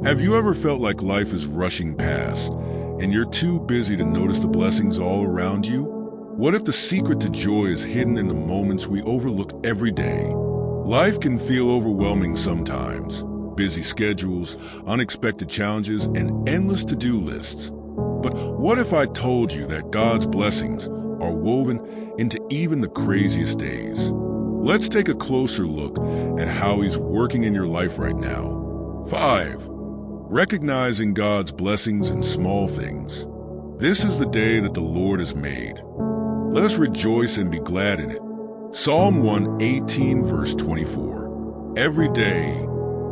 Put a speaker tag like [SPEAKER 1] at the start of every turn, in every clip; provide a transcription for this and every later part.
[SPEAKER 1] Have you ever felt like life is rushing past and you're too busy to notice the blessings all around you? What if the secret to joy is hidden in the moments we overlook every day? Life can feel overwhelming sometimes. Busy schedules, unexpected challenges, and endless to-do lists. But what if I told you that God's blessings are woven into even the craziest days? Let's take a closer look at how He's working in your life right now. 5. Recognizing God's blessings in small things. This is the day that the Lord has made. Let us rejoice and be glad in it. Psalm 118, verse 24. Every day,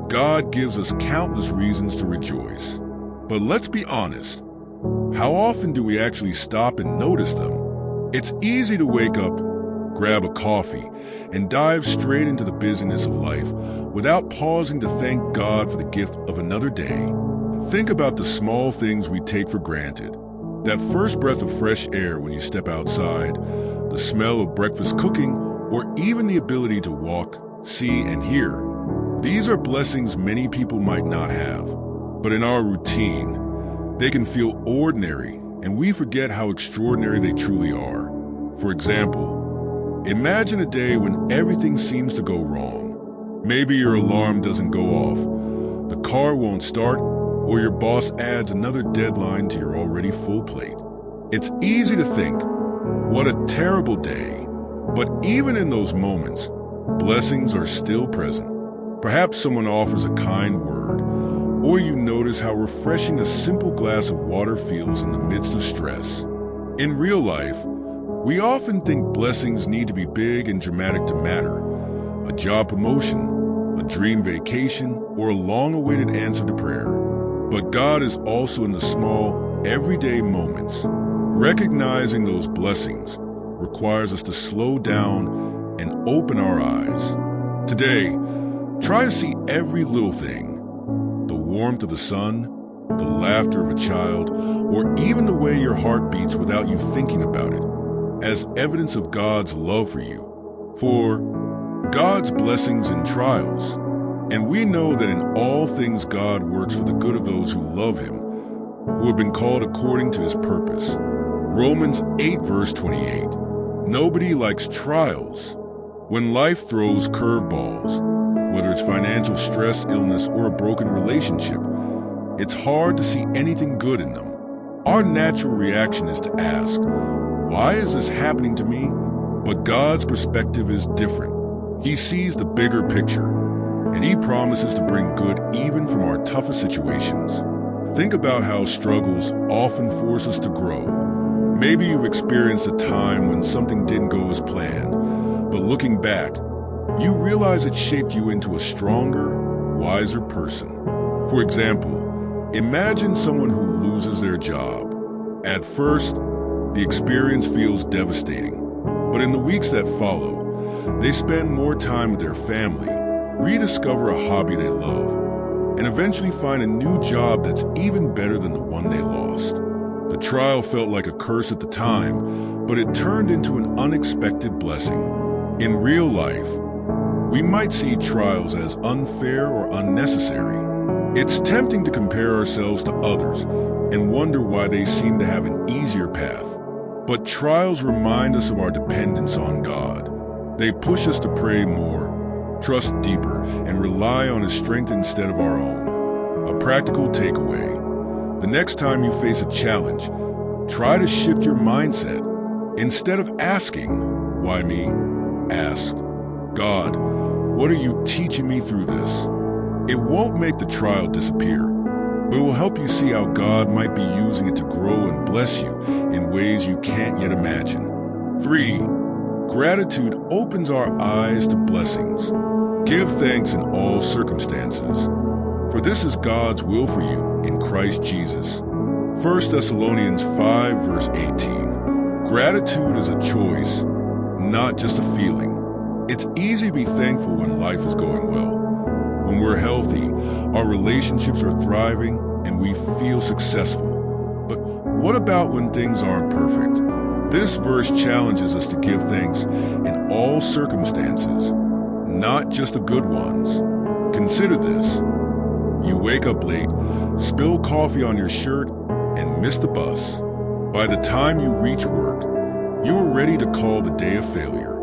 [SPEAKER 1] God gives us countless reasons to rejoice. But let's be honest. How often do we actually stop and notice them? It's easy to wake up, grab a coffee, and dive straight into the busyness of life without pausing to thank God for the gift of another day. Think about the small things we take for granted. That first breath of fresh air when you step outside, the smell of breakfast cooking, or even the ability to walk, see, and hear. These are blessings many people might not have. But in our routine, they can feel ordinary, and we forget how extraordinary they truly are. For example, imagine a day when everything seems to go wrong. Maybe your alarm doesn't go off, the car won't start, or your boss adds another deadline to your already full plate. It's easy to think, what a terrible day. But even in those moments, blessings are still present. Perhaps someone offers a kind word, or you notice how refreshing a simple glass of water feels in the midst of stress. In real life, we often think blessings need to be big and dramatic to matter. A job promotion, a dream vacation, or a long-awaited answer to prayer. But God is also in the small, everyday moments. Recognizing those blessings requires us to slow down and open our eyes. Today, try to see every little thing. The warmth of the sun, the laughter of a child, or even the way your heart beats without you thinking about it, as evidence of God's love for you. For God's blessings in trials. And we know that in all things God works for the good of those who love Him, who have been called according to His purpose. Romans 8, verse 28. Nobody likes trials. When life throws curveballs, whether it's financial stress, illness, or a broken relationship, it's hard to see anything good in them. Our natural reaction is to ask, why is this happening to me? But God's perspective is different. He sees the bigger picture, and He promises to bring good even from our toughest situations. Think about how struggles often force us to grow. Maybe you've experienced a time when something didn't go as planned, but looking back, you realize it shaped you into a stronger, wiser person. For example, imagine someone who loses their job. At first, the experience feels devastating, but in the weeks that follow, they spend more time with their family, rediscover a hobby they love, and eventually find a new job that's even better than the one they lost. The trial felt like a curse at the time, but it turned into an unexpected blessing. In real life, we might see trials as unfair or unnecessary. It's tempting to compare ourselves to others and wonder why they seem to have an easier path. But trials remind us of our dependence on God. They push us to pray more, trust deeper, and rely on His strength instead of our own. A practical takeaway. The next time you face a challenge, try to shift your mindset. Instead of asking, why me? Ask, God, what are you teaching me through this? It won't make the trial disappear, but it will help you see how God might be using it to grow and bless you in ways you can't yet imagine. 3. Gratitude opens our eyes to blessings. Give thanks in all circumstances, for this is God's will for you in Christ Jesus. 1 Thessalonians 5, verse 18. Gratitude is a choice, not just a feeling. It's easy to be thankful when life is going well. When we're healthy, our relationships are thriving, and we feel successful. But what about when things aren't perfect? This verse challenges us to give thanks in all circumstances, not just the good ones. Consider this. You wake up late, spill coffee on your shirt, and miss the bus. By the time you reach work, you are ready to call the day a failure.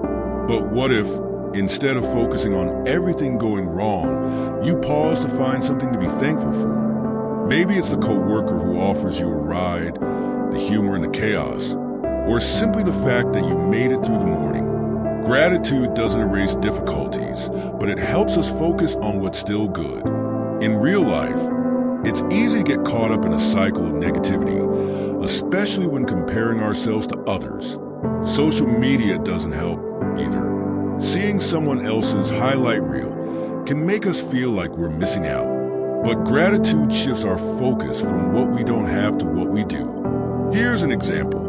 [SPEAKER 1] But what if, instead of focusing on everything going wrong, you pause to find something to be thankful for? Maybe it's the coworker who offers you a ride, the humor in the chaos, or simply the fact that you made it through the morning. Gratitude doesn't erase difficulties, but it helps us focus on what's still good. In real life, it's easy to get caught up in a cycle of negativity, especially when comparing ourselves to others. Social media doesn't help either. Seeing someone else's highlight reel can make us feel like we're missing out. But gratitude shifts our focus from what we don't have to what we do. Here's an example.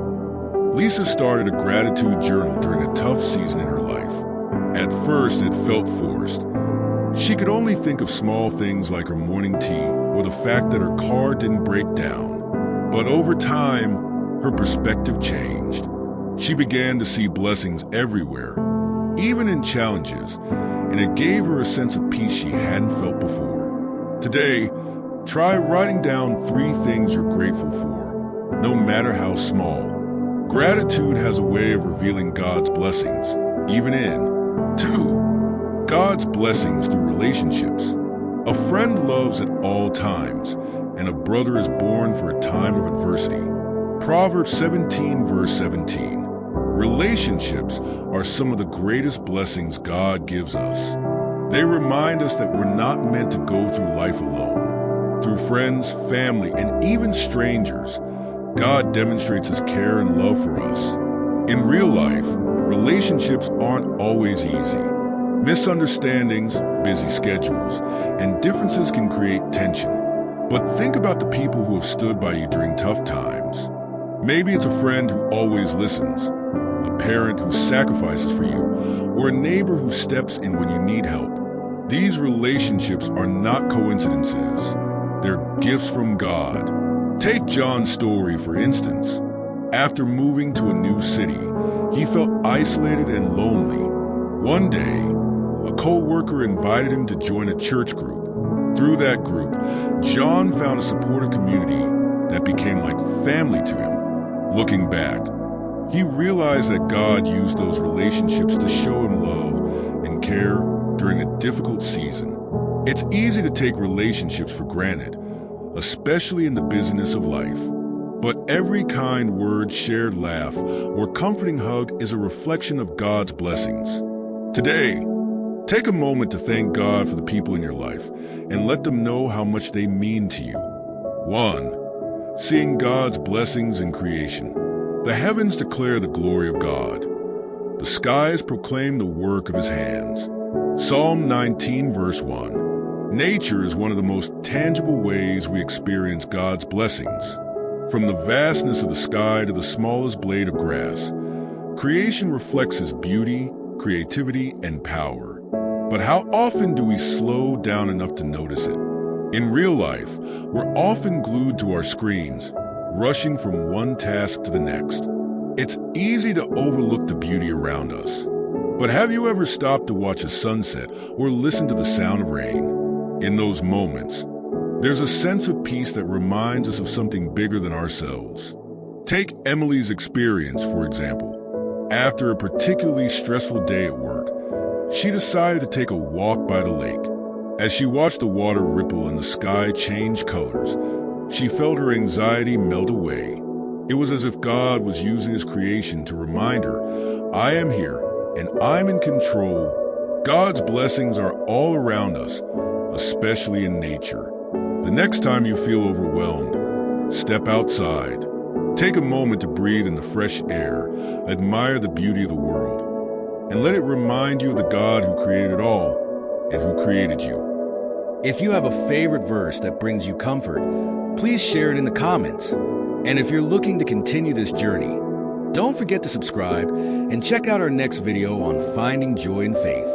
[SPEAKER 1] Lisa started a gratitude journal during a tough season in her life. At first, it felt forced. She could only think of small things like her morning tea or the fact that her car didn't break down. But over time, her perspective changed. She began to see blessings everywhere, even in challenges, and it gave her a sense of peace she hadn't felt before. Today, try writing down 3 things you're grateful for, no matter how small. Gratitude has a way of revealing God's blessings, even in 2. God's blessings through relationships. A friend loves at all times, and a brother is born for a time of adversity. Proverbs 17, verse 17. Relationships are some of the greatest blessings God gives us. They remind us that we're not meant to go through life alone. Through friends, family, and even strangers, God demonstrates His care and love for us. In real life, relationships aren't always easy. Misunderstandings, busy schedules, and differences can create tension. But think about the people who have stood by you during tough times. Maybe it's a friend who always listens, a parent who sacrifices for you, or a neighbor who steps in when you need help. These relationships are not coincidences. They're gifts from God. Take John's story, for instance. After moving to a new city, he felt isolated and lonely. One day, a co-worker invited him to join a church group. Through that group, John found a supportive community that became like family to him. Looking back, he realized that God used those relationships to show him love and care during a difficult season. It's easy to take relationships for granted, especially in the busyness of life. But every kind word, shared laugh, or comforting hug is a reflection of God's blessings. Today, take a moment to thank God for the people in your life and let them know how much they mean to you. 1. Seeing God's blessings in creation. The heavens declare the glory of God. The skies proclaim the work of His hands. Psalm 19, verse 1. Nature is one of the most tangible ways we experience God's blessings. From the vastness of the sky to the smallest blade of grass, creation reflects His beauty, creativity, and power. But how often do we slow down enough to notice it? In real life, we're often glued to our screens, rushing from one task to the next. It's easy to overlook the beauty around us. But have you ever stopped to watch a sunset or listen to the sound of rain? In those moments, there's a sense of peace that reminds us of something bigger than ourselves. Take Emily's experience, for example. After a particularly stressful day at work, she decided to take a walk by the lake. As she watched the water ripple and the sky change colors, she felt her anxiety melt away. It was as if God was using His creation to remind her, I am here and I'm in control. God's blessings are all around us, especially in nature. The next time you feel overwhelmed, step outside. Take a moment to breathe in the fresh air, admire the beauty of the world, and let it remind you of the God who created it all and who created you.
[SPEAKER 2] If you have a favorite verse that brings you comfort, please share it in the comments. And if you're looking to continue this journey, don't forget to subscribe and check out our next video on finding joy in faith.